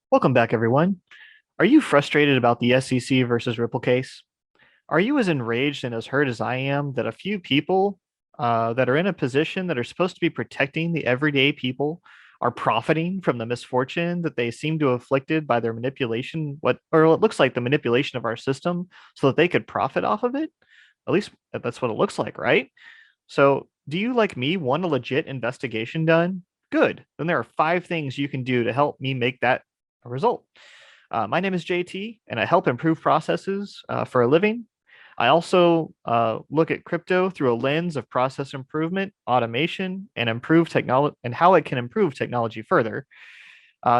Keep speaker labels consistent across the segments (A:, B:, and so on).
A: Welcome back, everyone. Are you frustrated about the SEC versus Ripple case? Are you as enraged and as hurt as I am that a few people that are in a position that are supposed to be protecting the everyday people are profiting from the misfortune that they seem to have afflicted by their manipulation, what looks like the manipulation of our system, so that they could profit off of it? At least that's what it looks like, right? So, do you, like me, want a legit investigation done? Good. Then there are five things you can do to help me make that a result. My name is JT, and I help improve processes for a living. I also look at crypto through a lens of process improvement, automation, and improve technology and how it can improve technology further.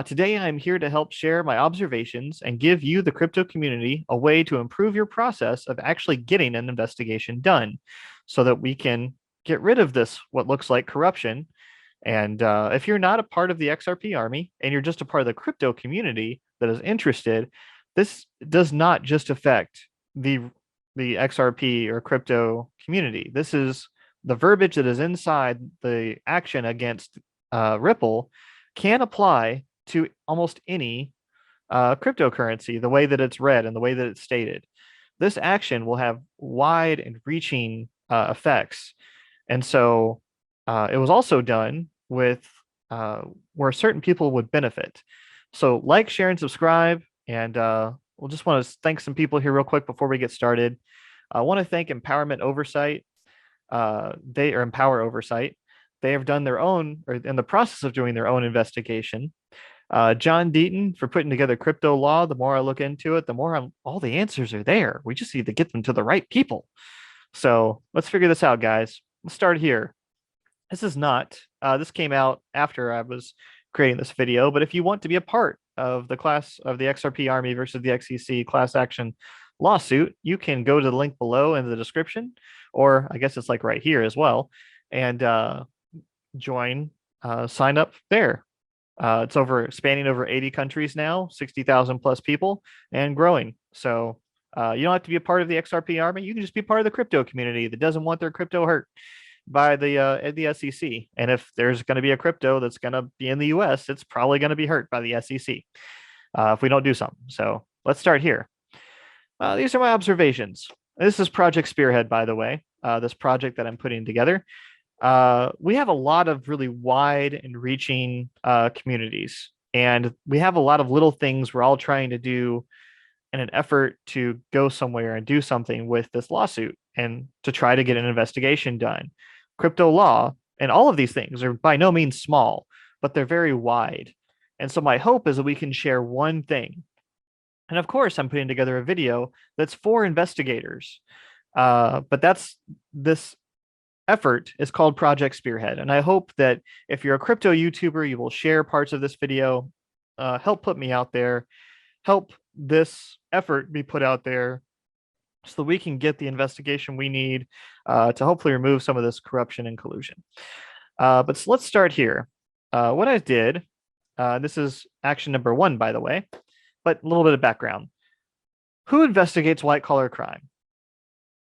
A: Today, I'm here to help share my observations and give you, the crypto community, a way to improve your process of actually getting an investigation done so that we can get rid of this, what looks like corruption. And if you're not a part of the XRP army and you're just a part of the crypto community that is interested, this does not just affect the XRP or crypto community. This is the verbiage that is inside the action against Ripple can apply to almost any cryptocurrency, the way that it's read and the way that it's stated. This action will have wide and reaching effects. And so it was also done with where certain people would benefit. So like, share, and subscribe. And we'll just want to thank some people here real quick before we get started. I want to thank Empowerment Oversight. They are Empower Oversight. They have done their own, or in the process of doing their own investigation. John Deaton for putting together Crypto Law. The more I look into it, the more all the answers are there. We just need to get them to the right people. So let's figure this out, guys. Let's start here. This came out after I was creating this video, but if you want to be a part of the class of the XRP Army versus the XEC class action lawsuit, you can go to the link below in the description, or I guess it's like right here as well, and sign up there. It's spanning over 80 countries now, 60,000 plus people, and growing. So you don't have to be a part of the XRP army. You can just be part of the crypto community that doesn't want their crypto hurt by the SEC. And if there's going to be a crypto that's going to be in the US, it's probably going to be hurt by the SEC if we don't do something. So let's start here. These are my observations. This is Project Spearhead, by the way, this project that I'm putting together. We have a lot of really wide and reaching communities, and we have a lot of little things we're all trying to do in an effort to go somewhere and do something with this lawsuit and to try to get an investigation done. Crypto law and all of these things are by no means small, but they're very wide. And so my hope is that we can share one thing. And of course, I'm putting together a video that's for investigators. But this effort is called Project Spearhead. And I hope that if you're a crypto YouTuber, you will share parts of this video, help put me out there, help this effort be put out there so that we can get the investigation we need to hopefully remove some of this corruption and collusion. But let's start here. What I did, this is action number 1, by the way, but a little bit of background. Who investigates white collar crime?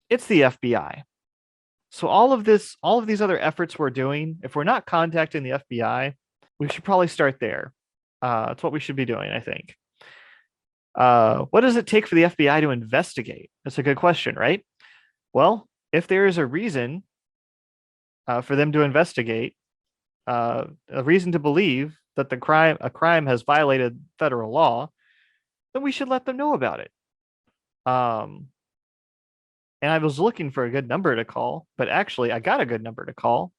A: It's the FBI. So all of these other efforts we're doing, if we're not contacting the FBI, we should probably start there. That's what we should be doing, I think. What does it take for the FBI to investigate? That's a good question, right? Well, if there is a reason for them to investigate, a reason to believe that a crime has violated federal law, then we should let them know about it. And I was looking for a good number to call, but actually I got a good number to call.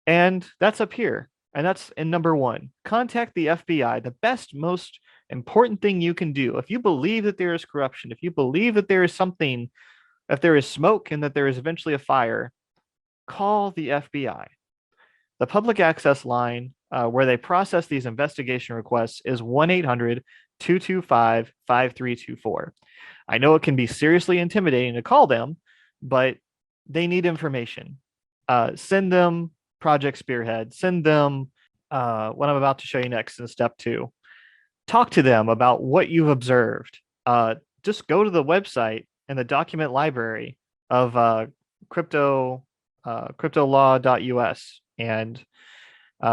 A: And that's up here. And that's in number 1. Contact the FBI. The best, most important thing you can do. If you believe that there is corruption, if you believe that there is something, if there is smoke and that there is eventually a fire, call the FBI. The public access line where they process these investigation requests is 1-800-225-5324. I know it can be seriously intimidating to call them, but they need information. Send them Project Spearhead. Send them what I'm about to show you next in step 2. Talk to them about what you've observed. Just go to the website and the document library of cryptolaw.us, and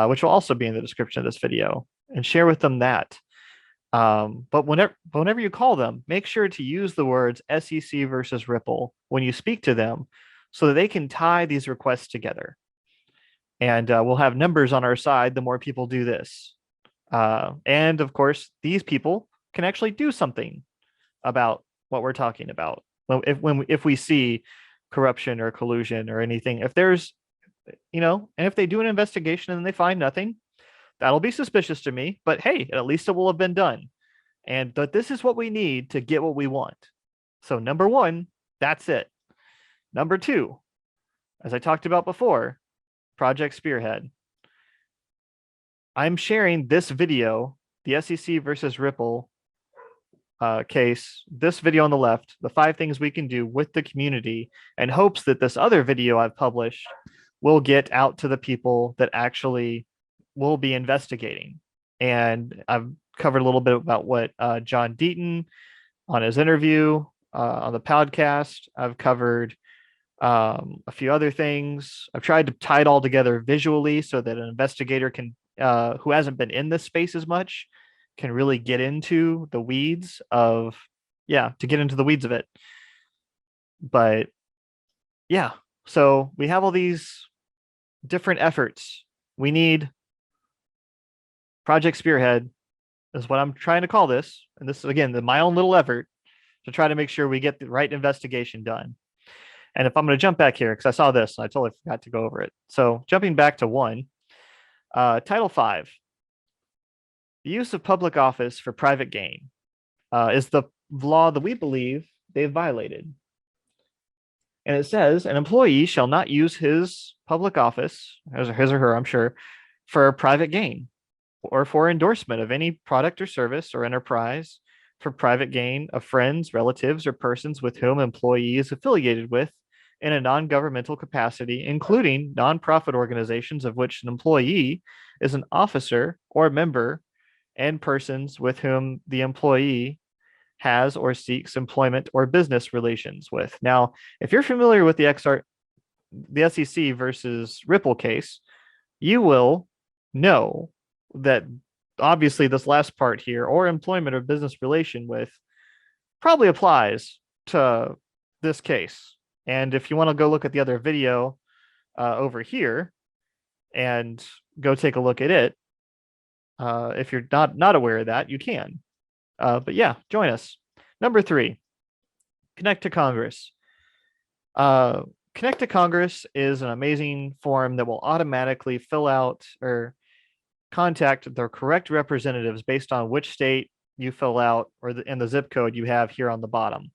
A: which will also be in the description of this video. and share with them that. But whenever you call them, make sure to use the words SEC versus Ripple when you speak to them, so that they can tie these requests together. And we'll have numbers on our side the more people do this. And of course, these people can actually do something about what we're talking about. If we see corruption or collusion or anything, if there's, and if they do an investigation and they find nothing, that'll be suspicious to me. But hey, at least it will have been done. And that this is what we need to get what we want. So number one, that's it. Number two, as I talked about before, Project Spearhead. I'm sharing this video, the SEC versus Ripple case, this video on the left, the 5 things we can do with the community, and hopes that this other video I've published will get out to the people that actually will be investigating. And I've covered a little bit about what John Deaton on his interview on the podcast. I've covered a few other things. I've tried to tie it all together visually so that an investigator can, who hasn't been in this space as much, can really get into the weeds of, to get into the weeds of it. But yeah, so we have all these different efforts. We need Project Spearhead is what I'm trying to call this. And this is, again, my own little effort to try to make sure we get the right investigation done. And if I'm going to jump back here, because I saw this, and I totally forgot to go over it. So jumping back to 1, Title 5, the use of public office for private gain is the law that we believe they've violated. And it says an employee shall not use his public office, his or her, I'm sure, for private gain or for endorsement of any product or service or enterprise for private gain of friends, relatives, or persons with whom employee is affiliated with in a non-governmental capacity, including nonprofit organizations of which an employee is an officer or member, and persons with whom the employee has or seeks employment or business relations with. Now, if you're familiar with the SEC versus Ripple case, you will know that obviously this last part here, or employment or business relation with, probably applies to this case. And if you want to go look at the other video over here and go take a look at it, if you're not aware of that, you can. But yeah, join us. Number 3, Connect to Congress. Connect to Congress is an amazing form that will automatically fill out or contact the correct representatives based on which state you fill out or in the zip code you have here on the bottom.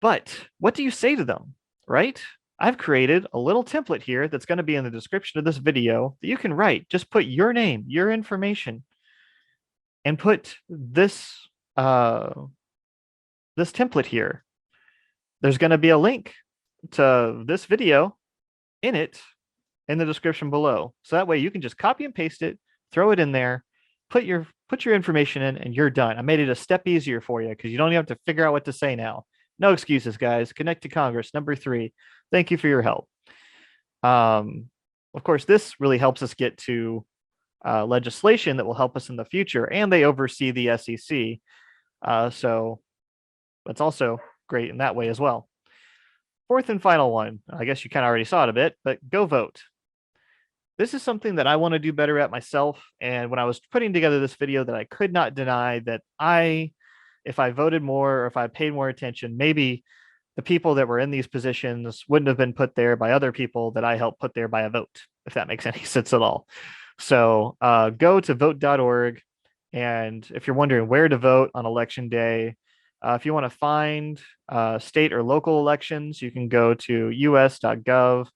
A: But what do you say to them, right? I've created a little template here that's going to be in the description of this video that you can write. Just put your name, your information, and put this this template here. There's going to be a link to this video in it in the description below. So that way you can just copy and paste it, throw it in there, put your information in, and you're done. I made it a step easier for you because you don't even have to figure out what to say now. No excuses, guys. Connect to Congress. Number 3. Thank you for your help. Of course, this really helps us get to legislation that will help us in the future, and they oversee the SEC. So that's also great in that way as well. 4th and final one, I guess you kind of already saw it a bit, but go vote. This is something that I want to do better at myself. And when I was putting together this video, that I could not deny that if I voted more or if I paid more attention, maybe the people that were in these positions wouldn't have been put there by other people that I helped put there by a vote, if that makes any sense at all. So go to vote.org. And if you're wondering where to vote on election day, if you want to find state or local elections, you can go to us.gov.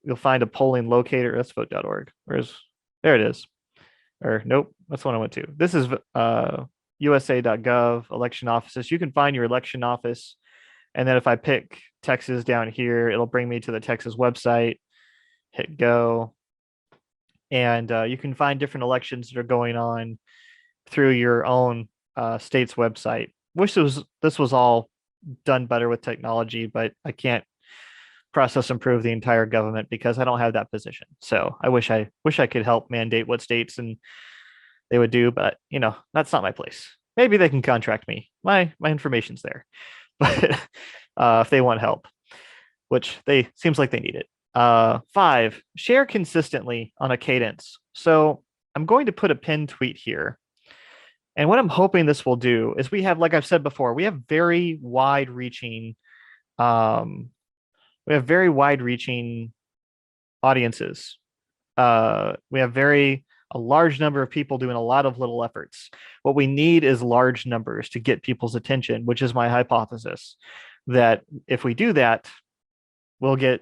A: You'll find a polling locator. That's vote.org. There it is. Or nope, that's the one I went to. This is USA.gov, election offices. You can find your election office. And then if I pick Texas down here, it'll bring me to the Texas website. Hit go. And you can find different elections that are going on through your own state's website. Wish this was all done better with technology, but I can't process improve the entire government because I don't have that position. So I wish I could help mandate what states and they would do, but that's not my place. Maybe they can contract me. My information's there, but if they want help, which they seems like they need it. Five, share consistently on a cadence. So I'm going to put a pinned tweet here. And what I'm hoping this will do is we have, like I've said before, we have very wide-reaching, um, audiences. We have a large number of people doing a lot of little efforts. What we need is large numbers to get people's attention, which is my hypothesis, that if we do that, we'll get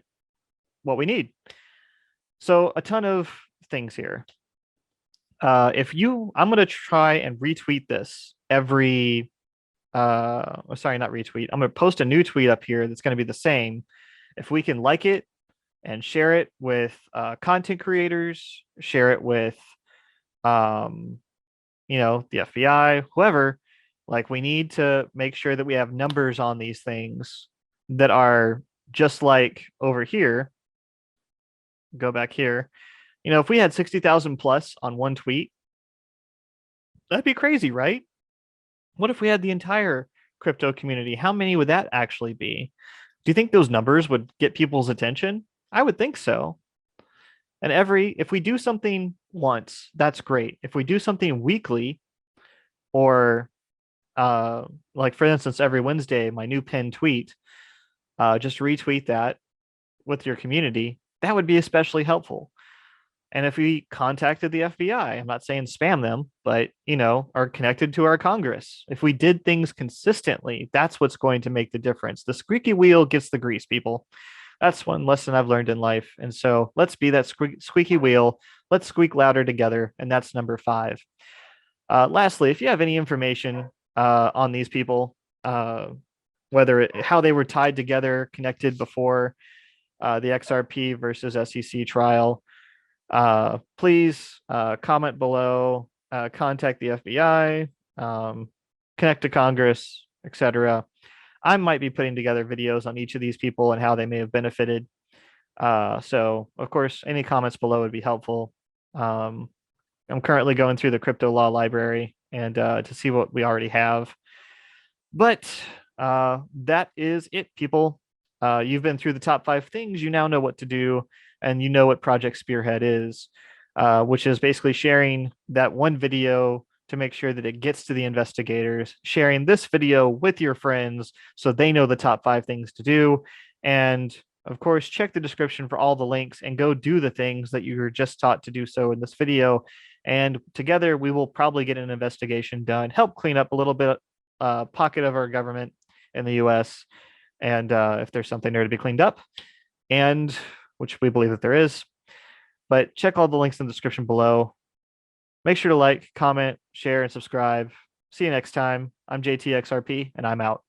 A: what we need. So a ton of things here. I'm going to try and retweet this every, sorry, not retweet. I'm going to post a new tweet up here that's going to be the same. If we can like it and share it with content creators, share it with, the FBI, whoever, like we need to make sure that we have numbers on these things that are just like over here. Go back here. If we had 60,000 plus on one tweet, that'd be crazy, right? What if we had the entire crypto community? How many would that actually be? Do you think those numbers would get people's attention? I would think so. And if we do something once, that's great. If we do something weekly, or like for instance, every Wednesday, my new pinned tweet, just retweet that with your community, that would be especially helpful. And if we contacted the FBI, I'm not saying spam them, but are connected to our Congress. If we did things consistently, that's what's going to make the difference. The squeaky wheel gets the grease, people. That's one lesson I've learned in life. And so let's be that squeaky wheel. Let's squeak louder together. And that's number 5. Lastly, if you have any information on these people, how they were tied together, connected before the XRP versus SEC trial, please comment below, contact the FBI, connect to Congress, etc. I might be putting together videos on each of these people and how they may have benefited. So, of course, any comments below would be helpful. I'm currently going through the crypto law library and to see what we already have. But that is it, people. You've been through the top 5 things. You now know what to do, and you know what Project Spearhead is, which is basically sharing that one video to make sure that it gets to the investigators, sharing this video with your friends so they know the top 5 things to do. And of course, check the description for all the links and go do the things that you were just taught to do so in this video. And together we will probably get an investigation done, help clean up a little bit pocket of our government in the US. And if there's something there to be cleaned up, and which we believe that there is, but check all the links in the description below. Make sure to like, comment, share, and subscribe. See you next time. I'm JTXRP, and I'm out.